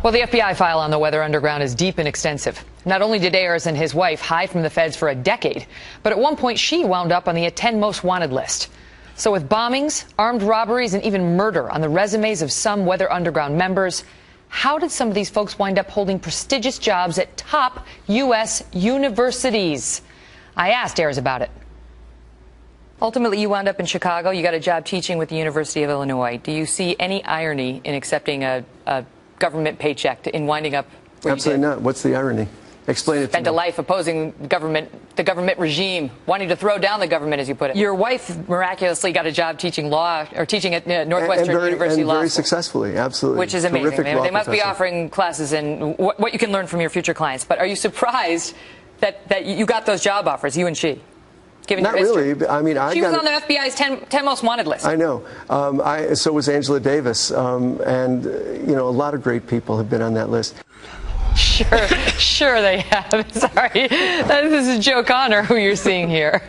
Well, the FBI file on the weather underground is deep and extensive. Not only did Ayers and his wife hide from the feds for a decade, but at one point she wound up on the 10 most wanted list. So with bombings, armed robberies, and even murder on the resumes of some Weather Underground members, how did some of these folks wind up holding prestigious jobs at top U.S. universities? I asked Ayers about it. Ultimately, you wound up in Chicago. You got a job teaching with the University of Illinois. Do you see any irony in accepting a government paycheck in winding up where Absolutely you did? not. What's the irony? Explain it to me. Spent a life opposing the government regime, wanting to throw down the government, as you put it. Your wife miraculously got a job teaching law, or teaching at Northwestern University Law School. Very successfully, absolutely. Which is amazing. They must be professor. offering classes in what you can learn from your future clients. But are you surprised that you got those job offers, you and she? Given Not really. I mean, she was on the FBI's 10 most wanted list. I know. So was Angela Davis, and a lot of great people have been on that list. Sure they have. Sorry. This is Joe Connor, who you're seeing here.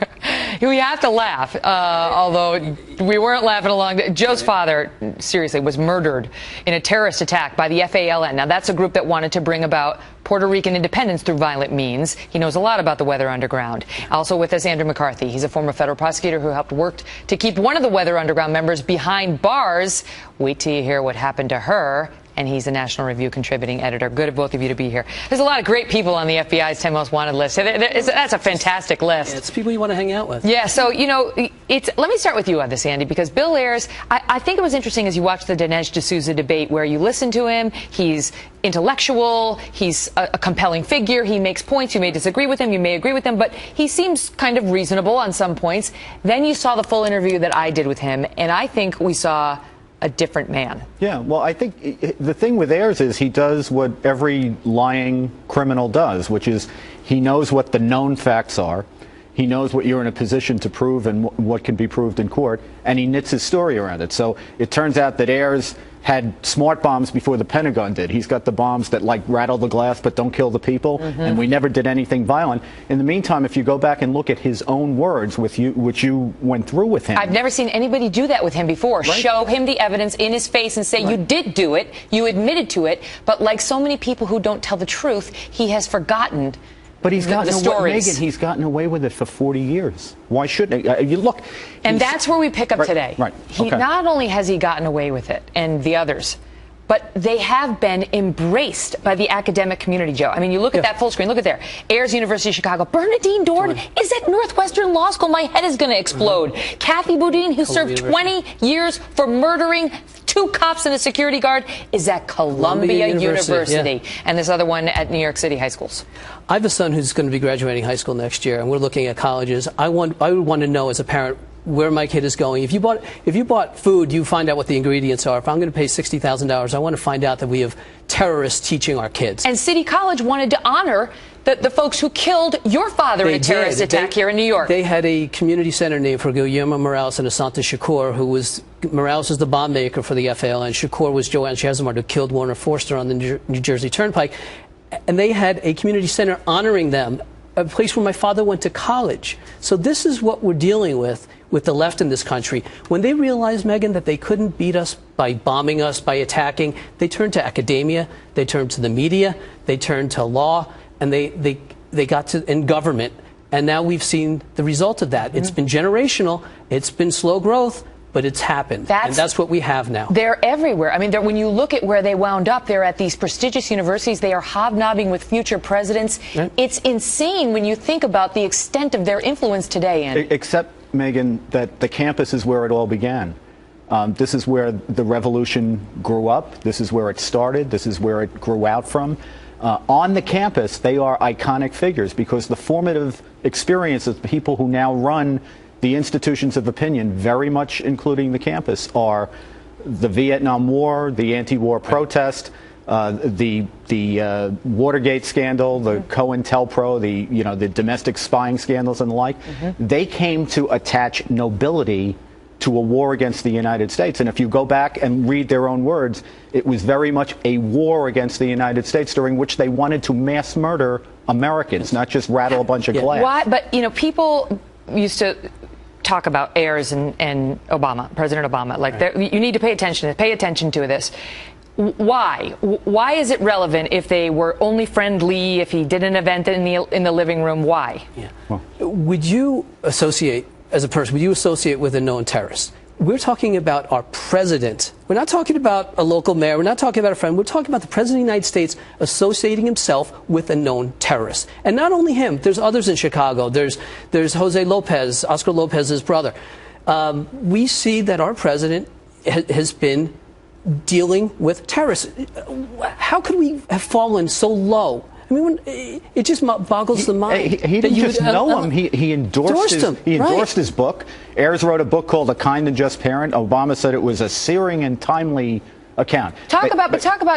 We have to laugh, although we weren't laughing along. Joe's father, seriously, was murdered in a terrorist attack by the FALN. Now, that's a group that wanted to bring about Puerto Rican independence through violent means. He knows a lot about the Weather Underground. Also with us, Andrew McCarthy. He's a former federal prosecutor who helped work to keep one of the Weather Underground members behind bars. Wait till you hear what happened to her. And he's a National Review contributing editor. Good of both of you to be here. There's a lot of great people on the FBI's 10 most wanted list. That's a fantastic list. Yeah, it's people you want to hang out with. Yeah, so, let me start with you on this, Andy, because Bill Ayers, I think it was interesting as you watched the Dinesh D'Souza debate where you listen to him. He's intellectual. He's a compelling figure. He makes points. You may disagree with him. You may agree with him. But he seems kind of reasonable on some points. Then you saw the full interview that I did with him, and I think we saw a different man. Yeah, well, I think the thing with Ayers is he does what every lying criminal does, which is he knows what the known facts are. He knows what you're in a position to prove and what can be proved in court, and he knits his story around it. So it turns out that Ayers had smart bombs before the Pentagon did. He's got the bombs that rattle the glass but don't kill the people, and we never did anything violent. In the meantime, if you go back and look at his own words, which you went through with him. I've never seen anybody do that with him before. Right. Show him the evidence in his face and say, you did do it, you admitted to it, but like so many people who don't tell the truth, he has forgotten. But he's gotten away, Megan, he's gotten away with it for 40 years. Why shouldn't he? You look. And that's where we pick up today. Right. He not only has he gotten away with it, and the others, but they have been embraced by the academic community, Joe. I mean, you look at that full screen. Look at there. Ayers, University of Chicago. Bernadine Dohrn is at Northwestern Law School. My head is going to explode. Kathy Boudin, who served 20 years for murdering 2 cops and a security guard, is at Columbia University. Yeah. And this other one at New York City high schools. I have a son who's going to be graduating high school next year, and we're looking at colleges. I would want to know as a parent where my kid is going. If you bought food, you find out what the ingredients are. If I'm going to pay $60,000, I want to find out that we have terrorists teaching our kids. And City College wanted to honor the folks who killed your father in a terrorist attack here in New York. They had a community center named for Guillermo Morales and Asante Shakur, Morales was the bomb maker for the FALN. Shakur was Joanne Chazamard, who killed Warner Forster on the New Jersey Turnpike. And they had a community center honoring them, a place where my father went to college. So this is what we're dealing with the left in this country. When they realized, Megan, that they couldn't beat us by bombing us, by attacking, they turned to academia, they turned to the media, they turned to law, and they got to in government. And now we've seen the result of that. It's been generational, it's been slow growth, but it's happened. And that's what we have now. They're everywhere. I mean, when you look at where they wound up, they're at these prestigious universities. They are hobnobbing with future presidents. Right. It's insane when you think about the extent of their influence today. Except, Megan, that the campus is where it all began. This is where the revolution grew up. This is where it started. This is where it grew out from. On the campus, they are iconic figures because the formative experience of people who now run the institutions of opinion, very much including the campus, are the Vietnam War, the anti-war protest, the Watergate scandal, the COINTELPRO, the domestic spying scandals and the like. They came to attach nobility to a war against the United States. And if you go back and read their own words, it was very much a war against the United States during which they wanted to mass murder Americans, not just rattle a bunch of glass. Why? But, people used to talk about Ayers and Obama, President Obama. Like, you need to pay attention to this. Why? Why is it relevant if they were only friendly, if he did an event in the living room? Why? Yeah. Well, would you associate, as a person, would you associate with a known terrorist? We're talking about our president. We're not talking about a local mayor. We're not talking about a friend. We're talking about the president of the United States associating himself with a known terrorist. And not only him. There's others in Chicago. There's Jose Lopez, Oscar Lopez's brother. We see that our president has been dealing with terrorists. How could we have fallen so low? I mean, it just boggles the mind. He didn't just know him. He endorsed him. He endorsed his book. Ayers wrote a book called A Kind and Just Parent. Obama said it was a searing and timely account. Talk about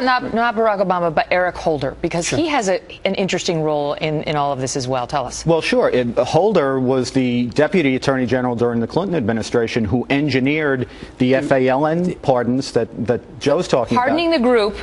not Barack Obama, but Eric Holder, because he has an interesting role in all of this as well. Tell us. Well, sure. Holder was the Deputy Attorney General during the Clinton administration who engineered the FALN pardons that Joe's talking about. Pardoning the group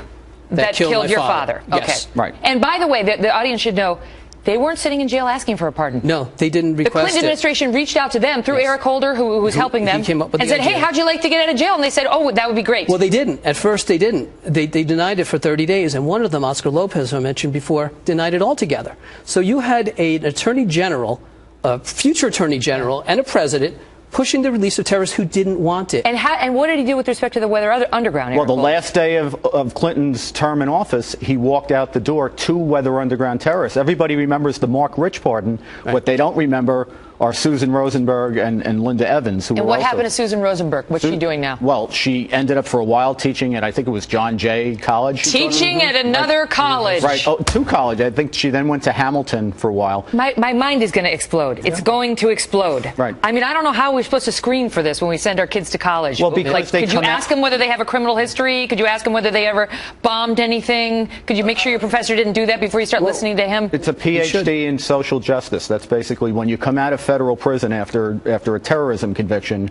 that killed your father. Yes. Okay. Right. And by the way, the audience should know, they weren't sitting in jail asking for a pardon. No, they didn't request it. The Clinton administration reached out to them through Eric Holder, who was helping them, and said, hey, how'd you like to get out of jail? And they said, oh, that would be great. Well, they didn't. At first, they didn't. They denied it for 30 days. And one of them, Oscar Lopez, who I mentioned before, denied it altogether. So you had an attorney general, a future attorney general, and a president pushing the release of terrorists who didn't want it. And what did he do with respect to the Weather Underground? Well, the last day of Clinton's term in office, he walked out the door 2 Weather Underground terrorists. Everybody remembers the Mark Rich pardon. Right. What they don't remember are Susan Rosenberg and Linda Evans. Who and what happened to Susan Rosenberg? What's she doing now? Well, she ended up for a while teaching at, I think it was John Jay College. Teaching at another college. Right. Oh, 2 college. I think she then went to Hamilton for a while. My mind is going to explode. Yeah. It's going to explode. Right. I mean, I don't know how we're supposed to screen for this when we send our kids to college. Well, because could you ask them whether they have a criminal history? Could you ask them whether they ever bombed anything? Could you make sure your professor didn't do that before you start listening to him? It's a PhD in social justice. That's basically when you come out of federal prison after a terrorism conviction,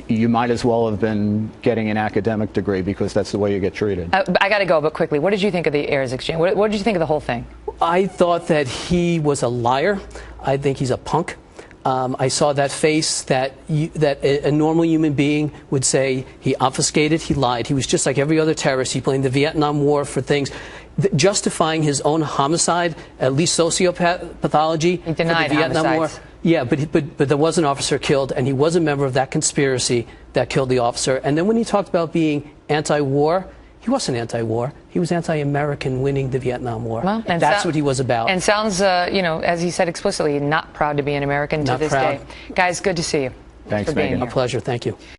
you might as well have been getting an academic degree because that's the way you get treated. I got to go, but quickly, what did you think of the Ayers exchange? What did you think of the whole thing? I thought that he was a liar. I think he's a punk. I saw that face that a normal human being would say he obfuscated, he lied. He was just like every other terrorist. He blamed the Vietnam War for things, justifying his own homicide, at least sociopathology. He denied for the Vietnam homicides. War. Yeah, but there was an officer killed, and he was a member of that conspiracy that killed the officer. And then when he talked about being anti-war, he wasn't anti-war. He was anti-American winning the Vietnam War. Well, and that's what he was about. And sounds, as he said explicitly, not proud to be an American to this day. Guys, good to see you. Thanks, Megan. A pleasure. Thank you.